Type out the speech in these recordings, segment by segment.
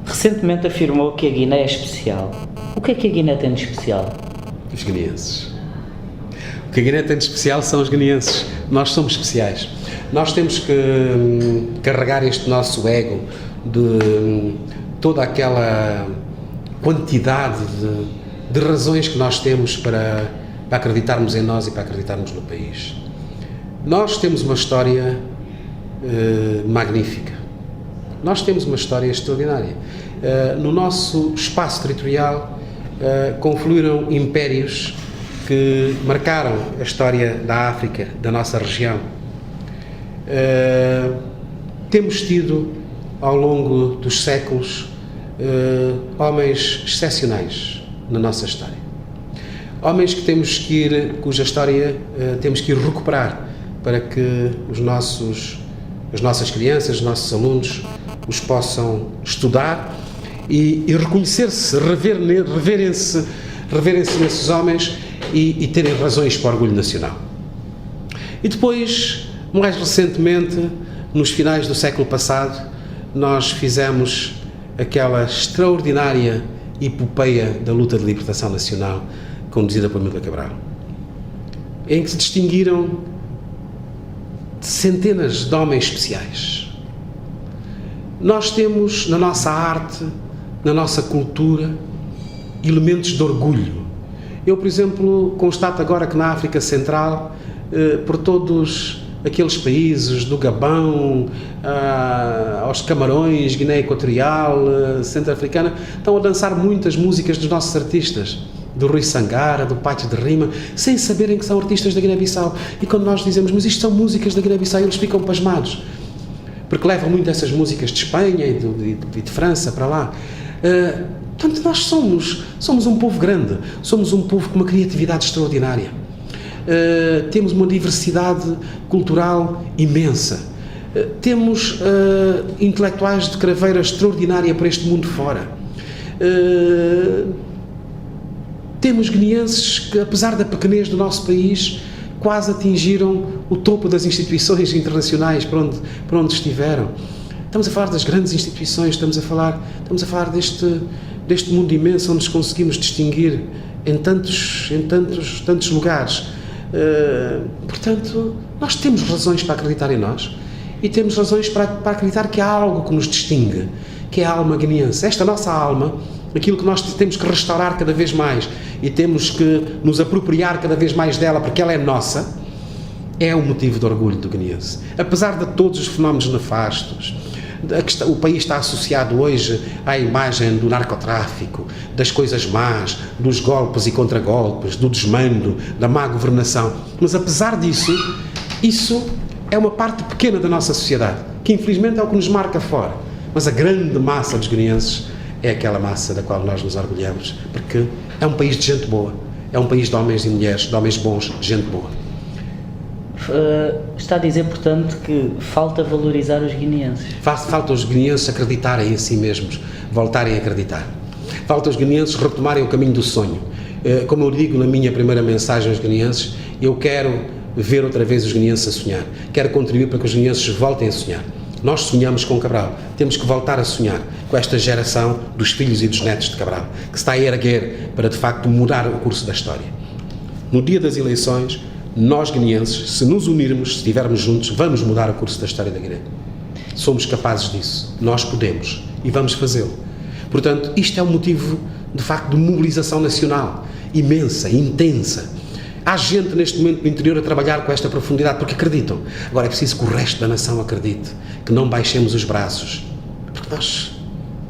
Recentemente afirmou que a Guiné é especial. O que é que a Guiné tem de especial? Os guineenses. O que a Guiné tem de especial são os guineenses. Nós somos especiais. Nós temos que carregar este nosso ego de toda aquela quantidade de razões que nós temos para acreditarmos em nós e para acreditarmos no país. Nós temos uma história magnífica. Nós temos uma história extraordinária. No nosso espaço territorial confluíram impérios que marcaram a história da África, da nossa região. Temos tido, ao longo dos séculos, homens excepcionais na nossa história. Homens que cuja história temos que ir recuperar para que as nossas crianças, os nossos alunos, os possam estudar e reconhecer-se, reverem-se nesses homens e terem razões para o orgulho nacional. E depois, mais recentemente, nos finais do século passado, nós fizemos aquela extraordinária epopeia da luta de libertação nacional conduzida por Amílcar Cabral, em que se distinguiram centenas de homens especiais. Nós temos na nossa arte, na nossa cultura, elementos de orgulho. Eu, por exemplo, constato agora que na África Central, por todos aqueles países, do Gabão, aos Camarões, Guiné Equatorial, Centro-Africana, estão a dançar muitas músicas dos nossos artistas, do Rui Sangara, do Pátio de Rima, sem saberem que são artistas da Guiné-Bissau. E quando nós dizemos, mas isto são músicas da Guiné-Bissau, eles ficam pasmados, porque levam muito essas músicas de Espanha e de França para lá. Portanto, nós somos um povo grande, somos um povo com uma criatividade extraordinária. Temos uma diversidade cultural imensa. Temos intelectuais de craveira extraordinária para este mundo fora. Temos guineenses que, apesar da pequenez do nosso país, quase atingiram o topo das instituições internacionais para onde estiveram. Estamos a falar das grandes instituições, estamos a falar deste mundo imenso onde nos conseguimos distinguir em tantos lugares. Portanto, nós temos razões para acreditar em nós e temos razões para acreditar que há algo que nos distingue, que é a alma guineense. Esta nossa alma, aquilo que nós temos que restaurar cada vez mais e temos que nos apropriar cada vez mais dela porque ela é nossa, é o motivo de orgulho do guineense. Apesar de todos os fenómenos nefastos, o país está associado hoje à imagem do narcotráfico, das coisas más, dos golpes e contragolpes, do desmando, da má governação. Mas apesar disso, isso é uma parte pequena da nossa sociedade, que infelizmente é o que nos marca fora. Mas a grande massa dos guineenses é aquela massa da qual nós nos orgulhamos, porque é um país de gente boa, é um país de homens e mulheres, de homens bons, de gente boa. Está a dizer, portanto, que falta valorizar os guineenses? Falta os guineenses acreditarem em si mesmos, voltarem a acreditar. Falta os guineenses retomarem o caminho do sonho. Como eu digo na minha primeira mensagem aos guineenses, eu quero ver outra vez os guineenses a sonhar. Quero contribuir para que os guineenses voltem a sonhar. Nós sonhamos com Cabral, temos que voltar a sonhar com esta geração dos filhos e dos netos de Cabral, que se está a erguer para, de facto, mudar o curso da história. No dia das eleições, nós guineenses, se nos unirmos, se estivermos juntos, vamos mudar o curso da história da Guiné. Somos capazes disso, nós podemos e vamos fazê-lo. Portanto, isto é um motivo, de facto, de mobilização nacional, imensa, intensa. Há gente neste momento no interior a trabalhar com esta profundidade porque acreditam. Agora é preciso que o resto da nação acredite, que não baixemos os braços, porque nós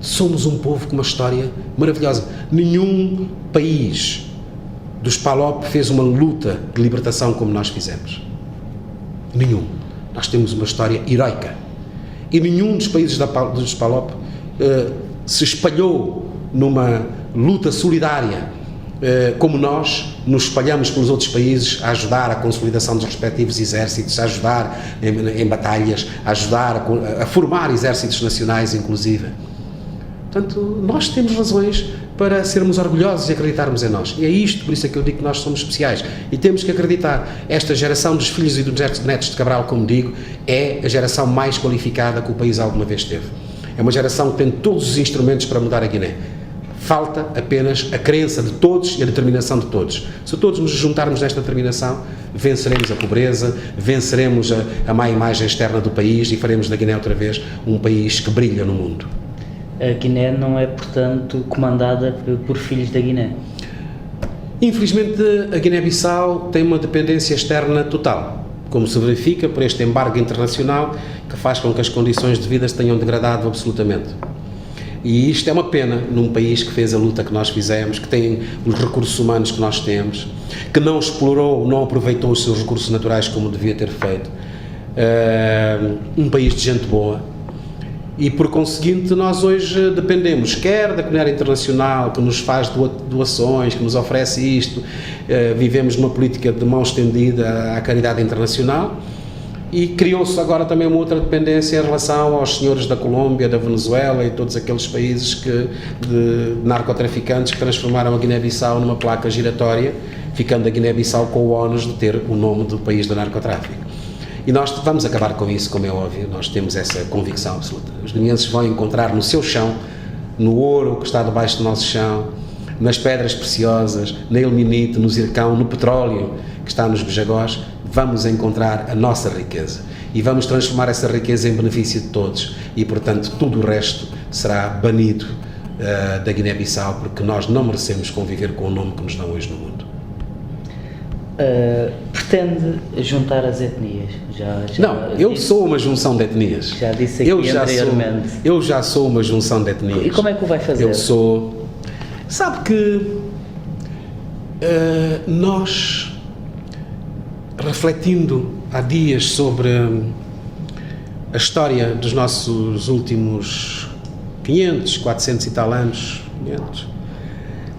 somos um povo com uma história maravilhosa. Nenhum país dos PALOP fez uma luta de libertação como nós fizemos. Nenhum. Nós temos uma história heroica. E nenhum dos países dos PALOP se espalhou numa luta solidária como nós nos espalhamos pelos outros países a ajudar a consolidação dos respectivos exércitos, a ajudar em batalhas, a ajudar a formar exércitos nacionais, inclusive. Portanto, nós temos razões para sermos orgulhosos e acreditarmos em nós. E é isto, por isso é que eu digo que nós somos especiais. E temos que acreditar. Esta geração dos filhos e dos netos de Cabral, como digo, é a geração mais qualificada que o país alguma vez teve. É uma geração que tem todos os instrumentos para mudar a Guiné. Falta apenas a crença de todos e a determinação de todos. Se todos nos juntarmos nesta determinação, venceremos a pobreza, venceremos a má imagem externa do país e faremos da Guiné outra vez um país que brilha no mundo. A Guiné não é, portanto, comandada por filhos da Guiné? Infelizmente, a Guiné-Bissau tem uma dependência externa total, como se verifica por este embargo internacional que faz com que as condições de vida se tenham degradado absolutamente. E isto é uma pena num país que fez a luta que nós fizemos, que tem os recursos humanos que nós temos, que não explorou, não aproveitou os seus recursos naturais como devia ter feito. Um país de gente boa. E por conseguinte nós hoje dependemos quer da comunidade internacional que nos faz doações, que nos oferece isto, vivemos numa política de mão estendida à caridade internacional e criou-se agora também uma outra dependência em relação aos senhores da Colômbia, da Venezuela e todos aqueles países de narcotraficantes que transformaram a Guiné-Bissau numa placa giratória, ficando a Guiné-Bissau com o ónus de ter o nome do país do narcotráfico. E nós vamos acabar com isso, como é óbvio, nós temos essa convicção absoluta. Os guineenses vão encontrar no seu chão, no ouro que está debaixo do nosso chão, nas pedras preciosas, na ilmenite, no zircão, no petróleo que está nos bejagós, vamos encontrar a nossa riqueza. E vamos transformar essa riqueza em benefício de todos. E, portanto, tudo o resto será banido da Guiné-Bissau, porque nós não merecemos conviver com o nome que nos dão hoje no mundo. Pretende juntar as etnias? Não, eu sou uma junção de etnias. Já disse aqui anteriormente. Eu já sou uma junção de etnias. E como é que o vai fazer? Sabe que nós, refletindo há dias sobre a história dos nossos últimos 500, 400 e tal anos, 500,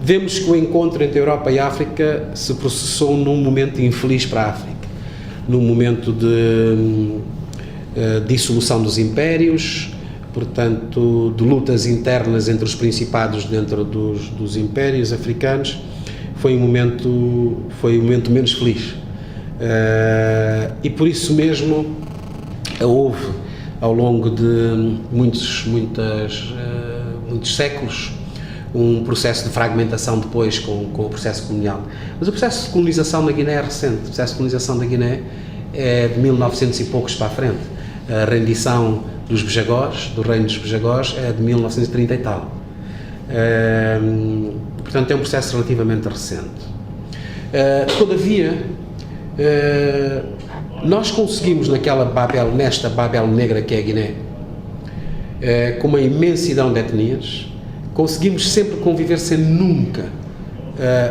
vemos que o encontro entre a Europa e a África se processou num momento infeliz para a África, num momento de dissolução dos impérios, portanto, de lutas internas entre os principados dentro dos impérios africanos. Foi um momento menos feliz. E por isso mesmo houve, ao longo de muitos séculos, um processo de fragmentação depois com o processo colonial. Mas o processo de colonização na Guiné é recente. O processo de colonização da Guiné é de 1900 e poucos para a frente. A rendição dos bejagós, do reino dos bejagós, é de 1930 e tal. Portanto, é um processo relativamente recente. Todavia, nós conseguimos nesta Babel negra que é a Guiné, com uma imensidão de etnias, conseguimos sempre conviver sem nunca,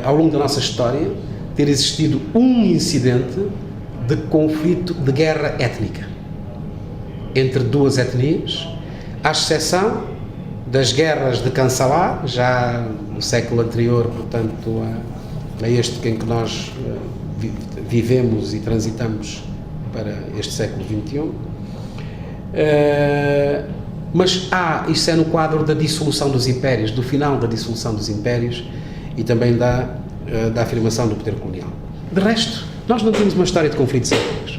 ao longo da nossa história, ter existido um incidente de conflito, de guerra étnica entre duas etnias, à exceção das guerras de Cansalá, já no século anterior, portanto, a este em que nós vivemos e transitamos para este século XXI. Mas isso é no quadro da dissolução dos impérios, do final da dissolução dos impérios e também da afirmação do poder colonial. De resto, nós não temos uma história de conflitos étnicos.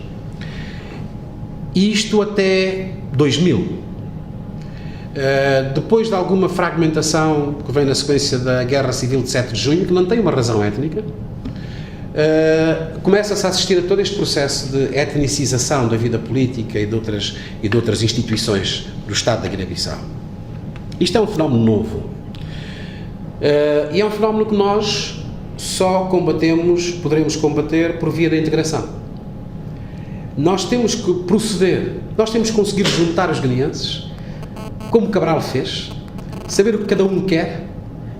E isto até 2000. Depois de alguma fragmentação que vem na sequência da Guerra Civil de 7 de Junho, que não tem uma razão étnica, começa-se a assistir a todo este processo de etnicização da vida política e de outras instituições do Estado da Guiné-Bissau. Isto é um fenómeno novo. E é um fenómeno que nós só poderemos combater por via da integração. Nós temos que proceder, nós temos que conseguir juntar os guineenses, como Cabral fez, saber o que cada um quer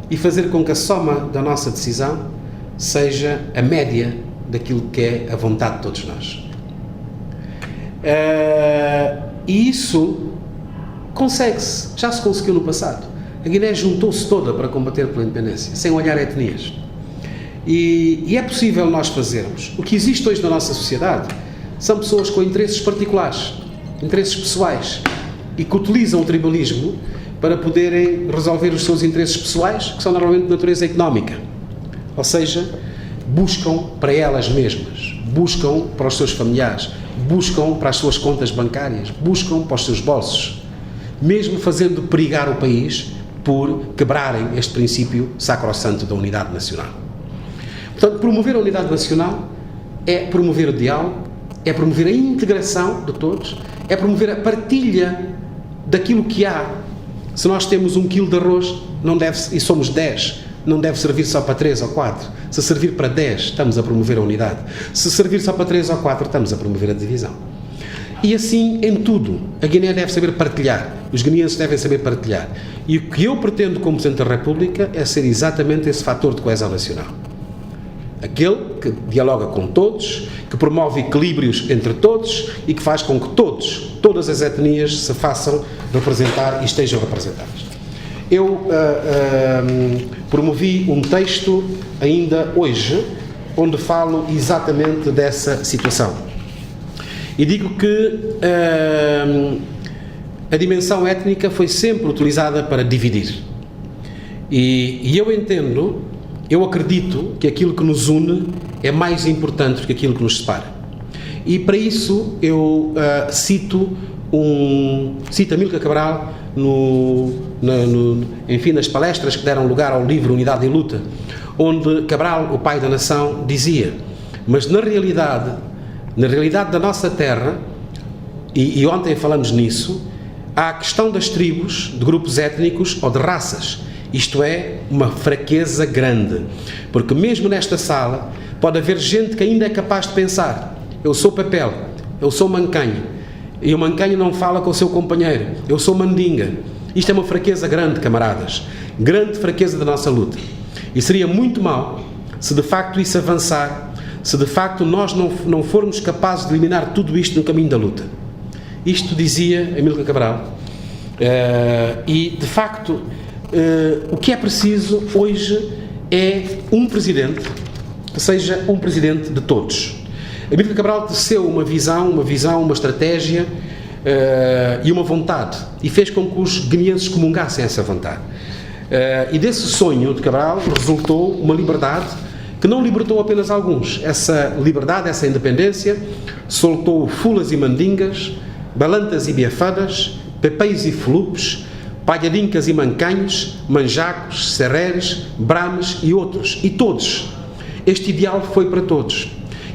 e fazer com que a soma da nossa decisão seja a média daquilo que é a vontade de todos nós. E isso consegue-se, já se conseguiu no passado. A Guiné juntou-se toda para combater pela independência, sem olhar etnias. E é possível nós fazermos. O que existe hoje na nossa sociedade são pessoas com interesses particulares, interesses pessoais, e que utilizam o tribalismo para poderem resolver os seus interesses pessoais, que são normalmente de natureza económica. Ou seja, buscam para elas mesmas, buscam para os seus familiares, buscam para as suas contas bancárias, buscam para os seus bolsos. mesmo fazendo perigar o país por quebrarem este princípio sacrossanto da unidade nacional. Portanto, promover a unidade nacional é promover o diálogo, é promover a integração de todos, é promover a partilha daquilo que há. Se nós temos 1 quilo de arroz e somos 10, não deve servir só para 3 ou 4. Se servir para 10, estamos a promover a unidade. Se servir só para 3 ou 4, estamos a promover a divisão. E assim em tudo. A Guiné deve saber partilhar. Os guineenses devem saber partilhar. E o que eu pretendo como Presidente da República é ser exatamente esse fator de coesão nacional. Aquele que dialoga com todos, que promove equilíbrios entre todos e que faz com que todas as etnias se façam representar e estejam representadas. Eu promovi um texto ainda hoje, onde falo exatamente dessa situação. E digo que a dimensão étnica foi sempre utilizada para dividir. E eu acredito que aquilo que nos une é mais importante do que aquilo que nos separa. E para isso eu cito Amílcar Cabral enfim, nas palestras que deram lugar ao livro Unidade e Luta, onde Cabral, o pai da nação, dizia: mas na realidade da nossa terra, e ontem falamos nisso, há a questão das tribos, de grupos étnicos ou de raças. Isto é uma fraqueza grande, porque mesmo nesta sala pode haver gente que ainda é capaz de pensar: eu sou papel, eu sou mancanho, e o mancanho não fala com o seu companheiro, eu sou mandinga. Isto é uma fraqueza grande, camaradas, grande fraqueza da nossa luta. E seria muito mau se de facto isso avançar, se de facto nós não formos capazes de eliminar tudo isto no caminho da luta. Isto dizia Amílcar Cabral. E de facto o que é preciso hoje é um presidente que seja um presidente de todos. Amílcar Cabral teceu uma visão, uma estratégia e uma vontade, e fez com que os guineenses comungassem essa vontade. E desse sonho de Cabral resultou uma liberdade que não libertou apenas alguns. Essa liberdade, essa independência, soltou fulas e mandingas, balantas e biafadas, pepeios e fulupes, palhadincas e mancanhos, manjacos, serreres, brames e outros. E todos. Este ideal foi para todos.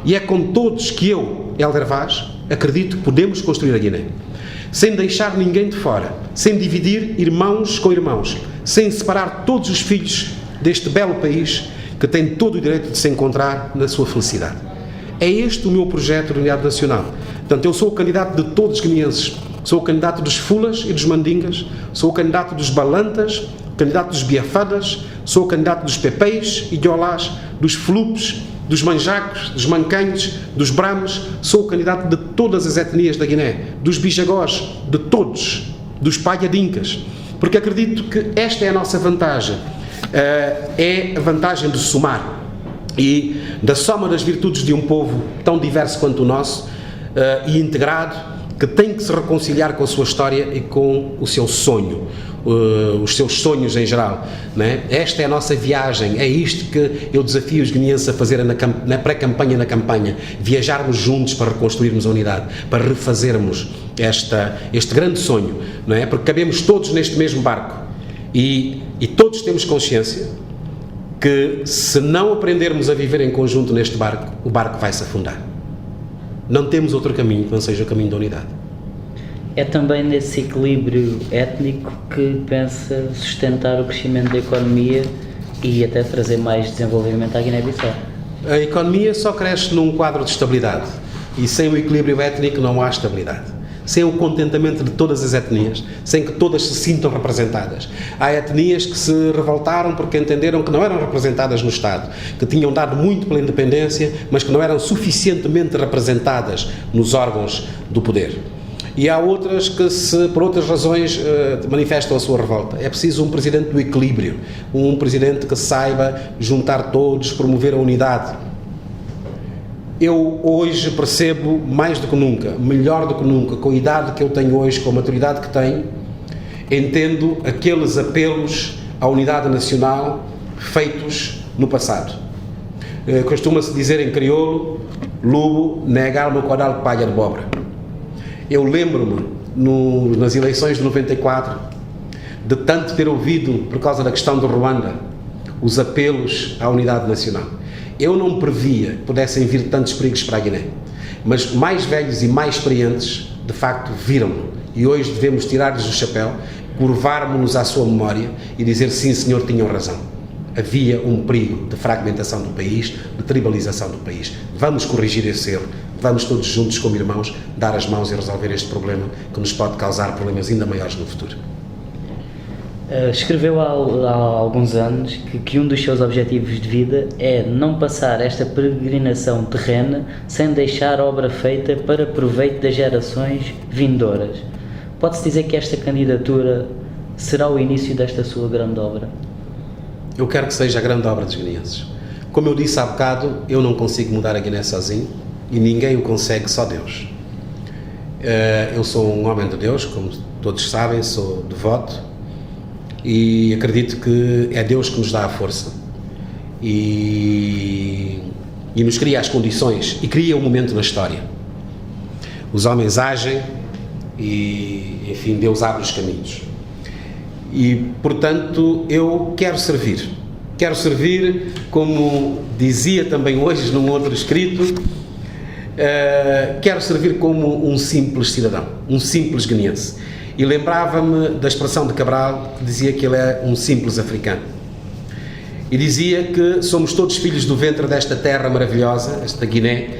E é com todos que eu, Hélder Vaz, acredito que podemos construir a Guiné. Sem deixar ninguém de fora, sem dividir irmãos com irmãos, sem separar todos os filhos deste belo país que tem todo o direito de se encontrar na sua felicidade. É este o meu projeto de unidade nacional. Portanto, eu sou o candidato de todos os guineenses, sou o candidato dos fulas e dos mandingas, sou o candidato dos balantas, candidato dos biafadas, sou o candidato dos pepeios e de olás, dos fulupes, dos manjacos, dos mancanhos, dos brames, sou o candidato de todas as etnias da Guiné, dos bijagós, de todos, dos palhadincas, porque acredito que esta é a nossa vantagem, é a vantagem de somar e da soma das virtudes de um povo tão diverso quanto o nosso e integrado, que tem que se reconciliar com a sua história e com o seu sonho, os seus sonhos em geral, não é? Esta é a nossa viagem, é isto que eu desafio os guineenses a fazer na pré-campanha e na campanha, viajarmos juntos para reconstruirmos a unidade, para refazermos este grande sonho, não é? Porque cabemos todos neste mesmo barco e todos temos consciência que se não aprendermos a viver em conjunto neste barco, o barco vai se afundar. Não temos outro caminho que não seja o caminho da unidade. É também nesse equilíbrio étnico que pensa sustentar o crescimento da economia e até trazer mais desenvolvimento à Guiné-Bissau. A economia só cresce num quadro de estabilidade e sem o equilíbrio étnico não há estabilidade. Sem o contentamento de todas as etnias, sem que todas se sintam representadas. Há etnias que se revoltaram porque entenderam que não eram representadas no Estado, que tinham dado muito pela independência, mas que não eram suficientemente representadas nos órgãos do poder. E há outras que, por outras razões, manifestam a sua revolta. É preciso um presidente do equilíbrio, um presidente que saiba juntar todos, promover a unidade. Eu hoje percebo mais do que nunca, melhor do que nunca, com a idade que eu tenho hoje, com a maturidade que tenho, entendo aqueles apelos à unidade nacional feitos no passado. Costuma-se dizer em crioulo: Lubo, negar-me quadal palha de bobra. Eu lembro-me nas eleições de 94, de tanto ter ouvido, por causa da questão do Ruanda, os apelos à unidade nacional. Eu não previa que pudessem vir tantos perigos para a Guiné, mas mais velhos e mais experientes, de facto, viram-no. E hoje devemos tirar-lhes o chapéu, curvarmos-nos à sua memória e dizer, sim, senhor, tinham razão. Havia um perigo de fragmentação do país, de tribalização do país. Vamos corrigir esse erro. Vamos todos juntos, como irmãos, dar as mãos e resolver este problema que nos pode causar problemas ainda maiores no futuro. Escreveu há alguns anos que um dos seus objetivos de vida é não passar esta peregrinação terrena sem deixar obra feita para proveito das gerações vindouras. Pode-se dizer que esta candidatura será o início desta sua grande obra? Eu quero que seja a grande obra dos guineenses. Como eu disse há bocado, eu não consigo mudar a Guiné sozinho e ninguém o consegue, só Deus. Eu sou um homem de Deus, como todos sabem, sou devoto e acredito que é Deus que nos dá a força e nos cria as condições e cria um momento na história. Os homens agem e, enfim, Deus abre os caminhos. E, portanto, eu quero servir. Quero servir, como dizia também hoje num outro escrito, quero servir como um simples cidadão, um simples guineense. E lembrava-me da expressão de Cabral, que dizia que ele é um simples africano. E dizia que somos todos filhos do ventre desta terra maravilhosa, esta Guiné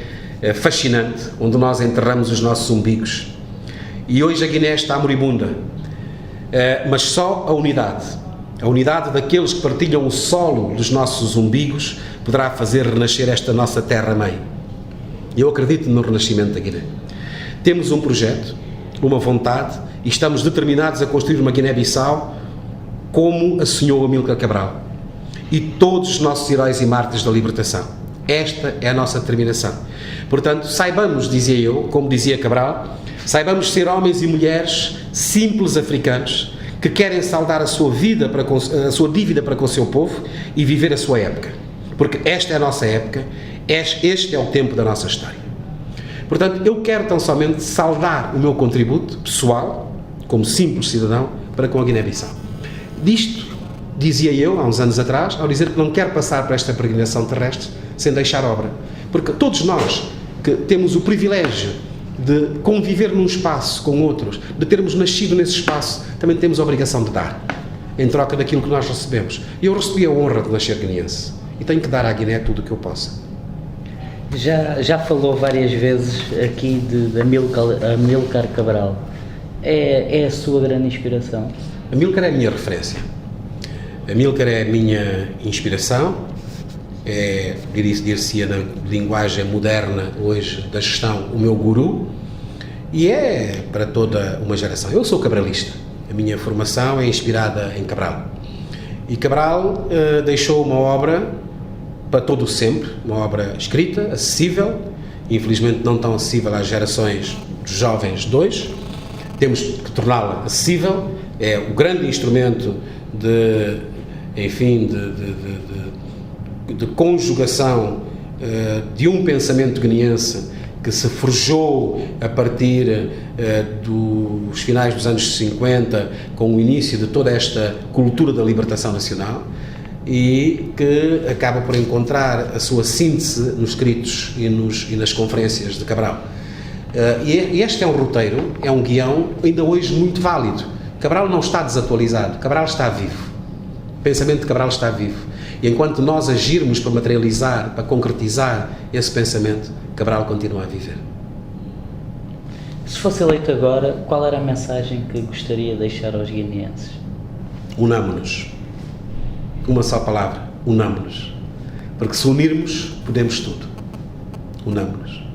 fascinante, onde nós enterramos os nossos umbigos. E hoje a Guiné está moribunda. Mas só a unidade daqueles que partilham o solo dos nossos umbigos poderá fazer renascer esta nossa terra-mãe. Eu acredito no renascimento da Guiné. Temos um projeto, uma vontade e estamos determinados a construir uma Guiné-Bissau como a sonhou Amílcar Cabral e todos os nossos heróis e mártires da libertação. Esta é a nossa determinação. Portanto, saibamos, dizia eu, como dizia Cabral, saibamos ser homens e mulheres simples africanos que querem saldar a sua dívida para com o seu povo e viver a sua época. Porque esta é a nossa época, este é o tempo da nossa história. Portanto, eu quero tão somente saldar o meu contributo pessoal, como simples cidadão, para com a Guiné-Bissau. Disto, dizia eu, há uns anos atrás, ao dizer que não quero passar por esta peregrinação terrestre sem deixar obra. Porque todos nós que temos o privilégio de conviver num espaço com outros, de termos nascido nesse espaço, também temos a obrigação de dar, em troca daquilo que nós recebemos. E eu recebi a honra de nascer guineense e tenho que dar à Guiné tudo o que eu possa. Já falou várias vezes aqui de Amílcar Cabral. É a sua grande inspiração? Amílcar é a minha referência. Amílcar é a minha inspiração, dir-se-ia na linguagem moderna hoje da gestão, o meu guru, e é para toda uma geração. Eu sou cabralista, a minha formação é inspirada em Cabral. E Cabral deixou uma obra para todo o sempre, uma obra escrita, acessível, infelizmente não tão acessível às gerações dos jovens de hoje. Temos que torná-la acessível, é o grande instrumento de conjugação de um pensamento guineense que se forjou a partir dos finais dos anos 50, com o início de toda esta cultura da libertação nacional, e que acaba por encontrar a sua síntese nos escritos e nas conferências de Cabral. E este é um roteiro, é um guião ainda hoje muito válido. Cabral não está desatualizado, Cabral está vivo. O pensamento de Cabral está vivo. E enquanto nós agirmos para materializar, para concretizar esse pensamento, Cabral continua a viver. Se fosse eleito agora, qual era a mensagem que gostaria de deixar aos guineenses? Unamo-nos. Uma só palavra, unamo-nos. Porque se unirmos, podemos tudo. Unamo-nos.